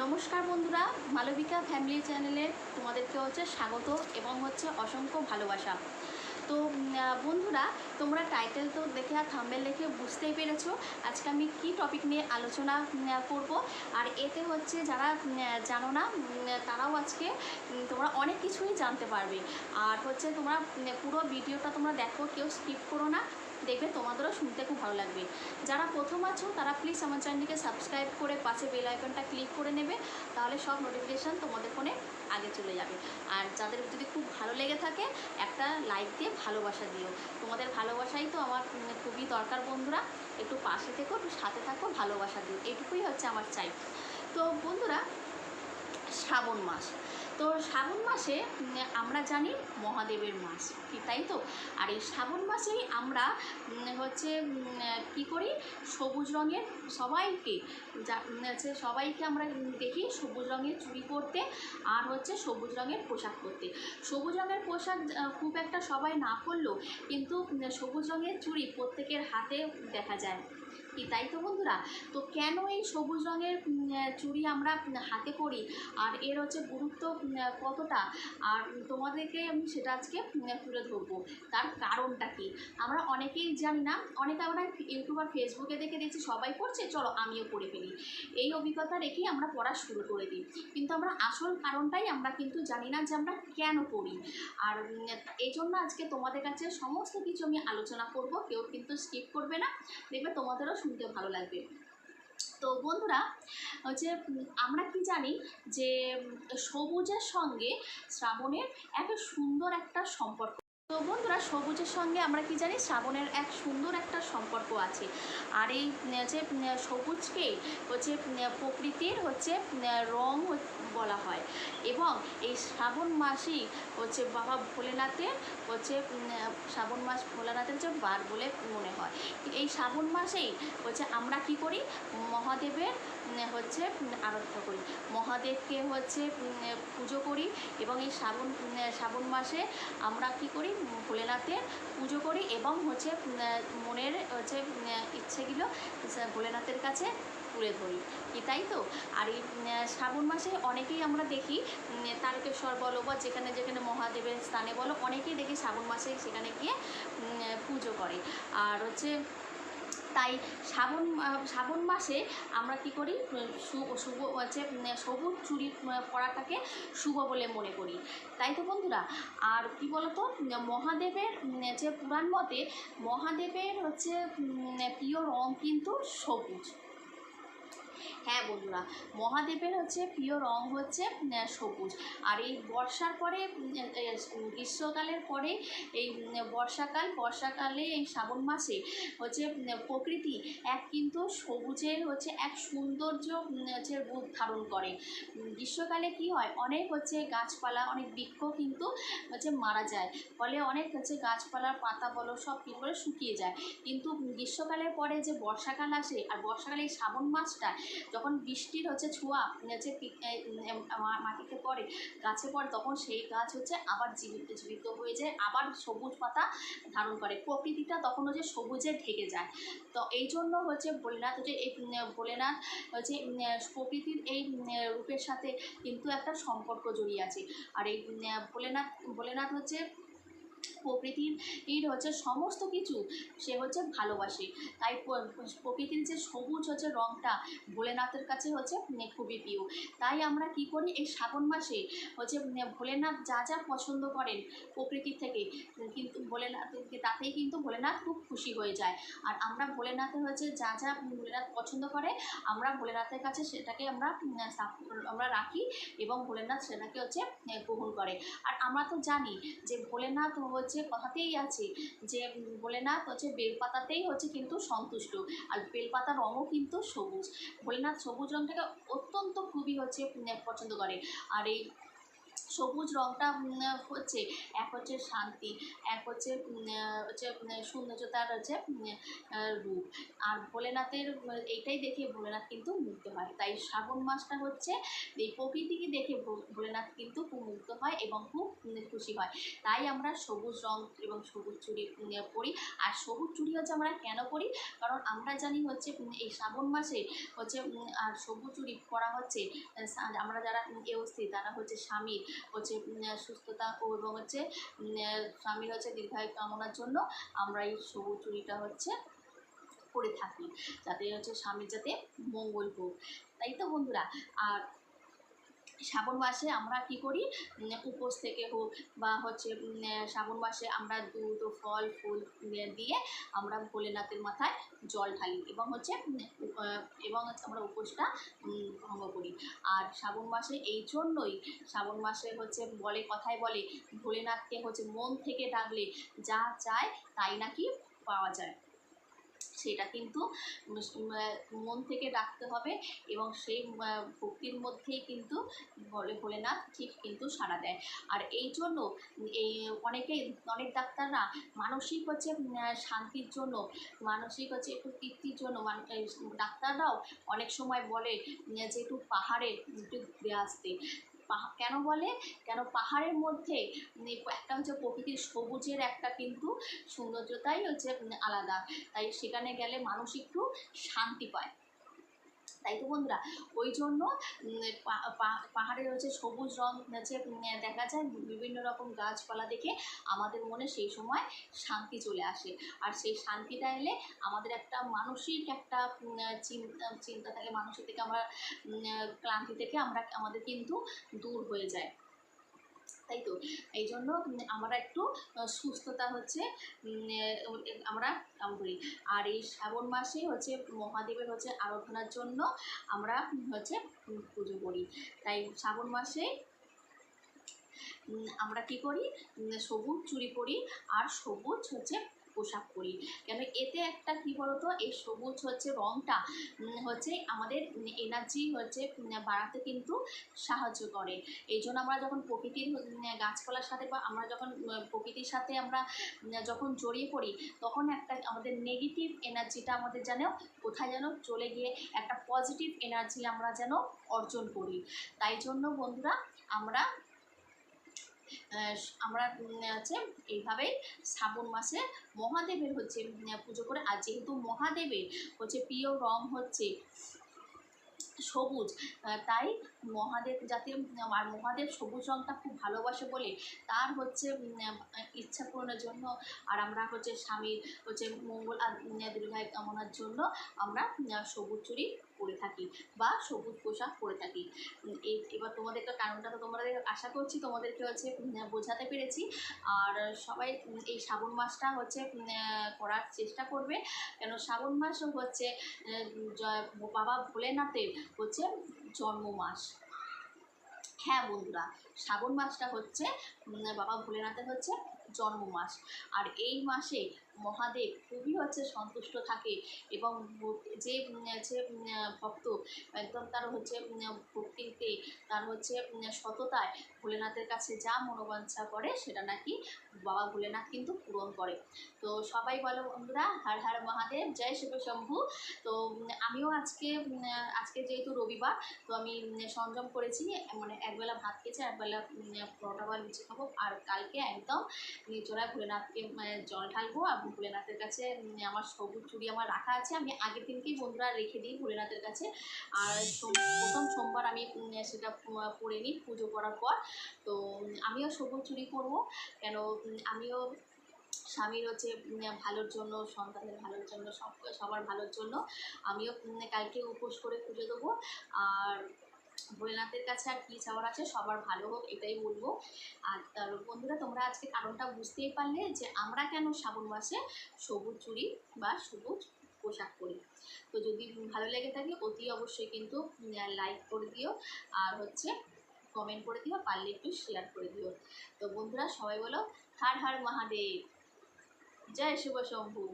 নমস্কার বন্ধুরা, মালবিকা ফ্যামিলি চ্যানেলে তোমাদেরকে স্বাগত এবং অসংখ্য ভালোবাসা। তো বন্ধুরা, তোমরা টাইটেল তো দেখে আর থাম্বনেল দেখে বুঝতেই পেরেছো আজকে আমি কি টপিক নিয়ে আলোচনা করব। আর এতে যারা জানো না তারাও আজকে তোমরা অনেক কিছুই জানতে পারবে। আর তোমরা পুরো ভিডিওটা তোমরা দেখো, কেউ স্কিপ করো না, দেখবে তোমাদেরও শুনতে খুব ভালো লাগবে। যারা প্রথম আছো তারা প্লিজ আমার চ্যানেলটিকে সাবস্ক্রাইব করে পাশে বেল আইকনটা ক্লিক করে নেবে, তাহলে সব নোটিফিকেশান তোমাদের ফোনে আগে চলে যাবে। আর যাদের যদি খুব ভালো লেগে থাকে একটা লাইক দিয়ে ভালোবাসা দিও, তোমাদের ভালোবাসাই তো আমার খুবই দরকার বন্ধুরা। একটু পাশে থেকো, একটু সাথে থাকো, ভালোবাসা দিও, এইটুকুই আমার চাই। তো বন্ধুরা, শ্রাবণ মাস, তো শ্রাবণ মাসে আমরা জানি মহাদেবের মাস, কি তাই তো? আর এই শ্রাবণ মাসেই আমরা কি করি, সবুজ রঙের সবাইকে আমরা দেখি সবুজ রঙের চুড়ি পরতে, আর সবুজ রঙের পোশাক পরতে। সবুজ রঙের পোশাক খুব একটা সবাই না পরলেও কিন্তু সবুজ রঙের চুড়ি প্রত্যেকের হাতে দেখা যায়, কি তাই তো বন্ধুরা? তো কেন এই সবুজ রঙের চুড়ি আমরা হাতে পরি, আর এর গুরুত্ব কতটা, আর তোমাদেরকে আমি সেটা আজকে তুলে ধরবো। তার কারণটা কি আমরা অনেকেই জানি না, অনেকে আমরা ইউটিউব আর ফেসবুকে দেখে দেখছি সবাই পড়ছে, চলো আমিও পড়ে ফেলি, এই অভিজ্ঞতা রেখেই আমরা পড়া শুরু করে দিই। কিন্তু আমরা আসল কারণটাই আমরা কিন্তু জানি না যে আমরা কেন পড়ি। আর এই জন্য আজকে তোমাদের কাছে সমস্ত কিছু আমি আলোচনা করব, কেউ কিন্তু স্কিপ করবে না, দেখবে তোমাদেরও শুনতে ভালো লাগবে। তো বন্ধুরা, আমরা কি জানি যে সবুজের সঙ্গে শ্রাবণের একটা সুন্দর একটা সম্পর্ক। তো বন্ধুরা, সবুজের সঙ্গে আমরা কি জানি, শ্রাবণের এক সুন্দর একটা সম্পর্ক আছে। আর এই সবুজকে প্রকৃতির রং বলা হয়। এবং এই শ্রাবণ মাসেই বাবা ভোলেনাথের শ্রাবণ মাস ভোলেনাথের বার বলে মনে হয়। এই শ্রাবণ মাসেই আমরা কি করি, মহাদেবের আরাধনা করি, মহাদেবকে পুজো করি। এবং এই শ্রাবণ মাসে আমরা কি করি, ভোলেনাথের পুজো করি এবং মনের ইচ্ছেগুলো ভোলেনাথের কাছে তুলে ধরি, কি তাই তো? আর এই শ্রাবণ মাসে অনেকেই আমরা দেখি তারকেশ্বর বলো বা যেখানে যেখানে মহাদেবের স্থানে বলো, অনেকেই দেখি শ্রাবণ মাসে সেখানে গিয়ে পুজো করে। আর তাই শ্রাবণ মাসে আমরা কি করি, শুভ সবুজ চুড়ি পরাটাকে শুভ বলে মনে করি, তাই তো বন্ধুরা? আর কি বলতো, মহাদেবের পুরাণ মতে মহাদেবের প্রিয় রং কিন্তু সবুজ। হ্যাঁ বন্ধুরা, মহাদেবের প্রিয় রং সবুজ। আর এই বর্ষার পরে গ্রীষ্মকালের পরে এই বর্ষাকালে এই শ্রাবণ মাসে প্রকৃতি এক কিন্তু সবুজের এক সৌন্দর্য রূপ ধারণ করে। গ্রীষ্মকালে কি হয়, অনেক গাছপালা, অনেক বৃক্ষ কিন্তু মারা যায়, ফলে অনেক গাছপালার পাতা বলো সব কি করে শুকিয়ে যায়। কিন্তু গ্রীষ্মকালের পরে যে বর্ষাকাল আসে, আর বর্ষাকালে এই শ্রাবণ মাসটা যখন বৃষ্টির ছোঁয়া মাটিতে পড়ে, গাছে পড়ে, তখন সেই গাছ আবার জীবিত হয়ে যায়, আবার সবুজ পাতা ধারণ করে, প্রকৃতিটা তখন সবুজে ঢেকে যায়। তো এই জন্য ভোলেনাথ এই ভোলেনাথ প্রকৃতির এই রূপের সাথে কিন্তু একটা সম্পর্ক জড়িয়ে আছে। আর এই ভোলেনাথ প্রকৃতির সমস্ত কিছু সে ভালোবাসে। তাই প্রকৃতির যে সবুজ রংটা ভোলেনাথের কাছে খুবই প্রিয়। তাই আমরা কি করি, এই শ্রাবণ মাসে ভোলেনাথ যা যা পছন্দ করেন প্রকৃতির থেকে, কিন্তু তাতেই কিন্তু ভোলেনাথ খুব খুশি হয়ে যায়। আর আমরা ভোলেনাথের যা যা ভোলেনাথ পছন্দ করে, আমরা ভোলেনাথের কাছে সেটাকে আমরা রাখি, এবং ভোলেনাথ সেটাকে গ্রহণ করে। আর আমরা তো জানি যে ভোলেনাথ কথাতেই আছে যে ভোলেনাথ বেলপাতাতেই কিন্তু সন্তুষ্ট, আর বেলপাতার রঙও কিন্তু সবুজ। ভোলেনাথ সবুজ রঙটাকে অত্যন্ত খুবই পছন্দ করে। আর এই সবুজ রংটা হচ্ছে এক হচ্ছে শান্তি, এক হচ্ছে সৌন্দর্যতার হচ্ছে রূপ। আর ভোলেনাথের এইটাই দেখে ভোলেনাথ কিন্তু মুগ্ধ হয়। তাই শ্রাবণ মাসটা হচ্ছে এই প্রকৃতিকে দেখে ভোলেনাথ কিন্তু খুব মুগ্ধ হয় এবং খুব খুশি হয়। তাই আমরা সবুজ রং এবং সবুজ চুড়ি পরি। আর সবুজ চুড়ি হচ্ছে আমরা কেন পরি, কারণ আমরা জানি হচ্ছে এই শ্রাবণ মাসে হচ্ছে আর সবুজ চুড়ি পরা হচ্ছে আমরা যারা এওসি তারা হচ্ছে স্বামীর হচ্ছে সুস্থতা ও এবং হচ্ছে স্বামীর হচ্ছে দীর্ঘায়ু কামনার জন্য আমরা এই সবুজ চুড়িটা হচ্ছে পরে থাকি, যাতে হচ্ছে স্বামীর যাতে মঙ্গল হোক। তাই তো বন্ধুরা। আর শ্রাবণ মাসে আমরা কি করি, উপোস থেকে হোক বা হচ্ছে শ্রাবণ মাসে আমরা দুধ ও ফল ফুল দিয়ে আমরা ভোলেনাথের মাথায় জল ঢালি এবং হচ্ছে আমরা উপোসটা ভঙ্গ করি। আর শ্রাবণ মাসে এই জন্যই শ্রাবণ মাসে হচ্ছে বলে, কথায় বলে ভোলেনাথকে হচ্ছে মন থেকে ডাকলে যা চায় তাই নাকি পাওয়া যায়। সেটা কিন্তু মন থেকে ডাকতে হবে এবং সেই ভক্তির মধ্যেই কিন্তু ভোলেনাথ ঠিক কিন্তু সাড়া দেয়। আর এই জন্য এই অনেক ডাক্তাররা মানসিক হচ্ছে শান্তির জন্য, মানসিক হচ্ছে একটু তৃপ্তির জন্য ডাক্তাররাও অনেক সময় বলে যে একটু পাহাড়ে একটু ঘুরে আসতে। কেন বলে, কেন পাহাড়ের মধ্যে একটা হচ্ছে প্রকৃতির সবুজের একটা কিন্তু সৌন্দর্যতাই হচ্ছে আলাদা। তাই সেখানে গেলে মানুষ একটু শান্তি পায়। তাই তো বন্ধুরা, ওই জন্য পাহাড়ের হচ্ছে সবুজ রং হচ্ছে দেখা যায়, বিভিন্ন রকম গাছপালা দেখে আমাদের মনে সেই সময় শান্তি চলে আসে। আর সেই শান্তিটা এলে আমাদের একটা মানসিক একটা চিন্তা থাকে, মানসিক থেকে আমরা ক্লান্তি থেকে আমাদের কিন্তু দূর হয়ে যায়। তাই তো এই জন্য আমরা একটু সুস্থতা হচ্ছে আমরা কাম করি। আর এই শ্রাবণ মাসে হচ্ছে মহাদেবের হচ্ছে আরাধনার জন্য আমরা হচ্ছে পুজো করি। তাই শ্রাবণ মাসে আমরা কি করি, সবুজ চুড়ি পরি আর সবুজ হচ্ছে পোশাক পরি। কেন এতে একটা কি বলতো, এই সবুজ হচ্ছে রংটা হচ্ছে আমাদের এনার্জি হচ্ছে বাড়াতে কিন্তু সাহায্য করে। এই জন্য আমরা যখন প্রকৃতির গাছপালার সাথে বা আমরা যখন প্রকৃতির সাথে আমরা যখন জড়িয়ে পড়ি, তখন একটা আমাদের নেগেটিভ এনার্জিটা আমাদের যেন কোথায় যেন চলে গিয়ে একটা পজিটিভ এনার্জি আমরা যেন অর্জন করি। তাই জন্য বন্ধুরা আমরা হচ্ছে এইভাবেই শ্রাবণ মাসে মহাদেবের হচ্ছে পুজো করে। আর যেহেতু মহাদেবের হচ্ছে প্রিয় রং হচ্ছে সবুজ, তাই মহাদেব যাতে, আর মহাদেব সবুজ রংটা খুব ভালোবাসে বলে তার হচ্ছে ইচ্ছা পূরণের জন্য আর আমরা হচ্ছে স্বামীর হচ্ছে মঙ্গল আর দীর্ঘায়ু কামনার জন্য আমরা সবুজ চুড়ি পরে থাকি বা সবুজ পোশাক পরে থাকি। এবার তোমাদের কারণটা তো তোমাদের আশা করছি তোমাদেরকে হচ্ছে বোঝাতে পেরেছি। আর সবাই এই শ্রাবণ মাসটা হচ্ছে করার চেষ্টা করবে, কেন শ্রাবণ মাস হচ্ছে বাবা ভোলেনাথের হচ্ছে জন্ম মাস। হ্যাঁ বন্ধুরা, শ্রাবণ মাসটা হচ্ছে বাবা ভোলেনাথের হচ্ছে জন্ম মাস। আর এই মাসে মহাদেব খুবই হচ্ছে সন্তুষ্ট থাকে এবং যে ভক্ত একদম তার হচ্ছে ভক্তিতে, তার হচ্ছে সততায় ভোলেনাথের কাছে যা মনোবাঞ্ছা করে সেটা নাকি বাবা ভোলেনাথ কিন্তু পূরণ করে। তো সবাই বলো বন্ধুরা, হর হর মহাদেব, জয় শিব শম্ভু। তো আমিও আজকে যেহেতু রবিবার, তো আমি সংযম করেছি, মানে একবেলা ভাত খেয়েছি, একবেলা পরোটা বা লুচি খাবো। আর কালকে একদম নিচড়ায় ভোলেনাথকে জল ঢালবো। আর ভোলেনাথের কাছে আমার সবুজ চুড়ি আমার রাখা আছে, আমি আগের দিনকেই বন্ধুরা রেখে দিই ভোলেনাথের কাছে। আর প্রথম সোমবার আমি সেটা পরে নিই পুজো করার পর। তো আমিও সবুজ চুড়ি পরবো, কেন আমিও স্বামীর হচ্ছে ভালোর জন্য, সন্তানের ভালোর জন্য, সবার ভালোর জন্য আমিও কালকে উপোস করে পুজো দেবো। আর ভোলেনাথের কাছে আর কী চাওয়ার আছে, সবার ভালো হোক এটাই বলবো। আর তার বন্ধুরা, তোমরা আজকে কারণটা বুঝতেই পারলে যে আমরা কেন শ্রাবণ মাসে সবুজ চুড়ি বা সবুজ পোশাক পরি। তো যদি ভালো লেগে থাকে অতি অবশ্যই কিন্তু লাইক করে দিও, আর হচ্ছে কমেন্ট করে দিও, পারলে একটু শেয়ার করে দিও। তো বন্ধুরা সবাই বলো হর হর মহাদেব, জয় শিব শম্ভু।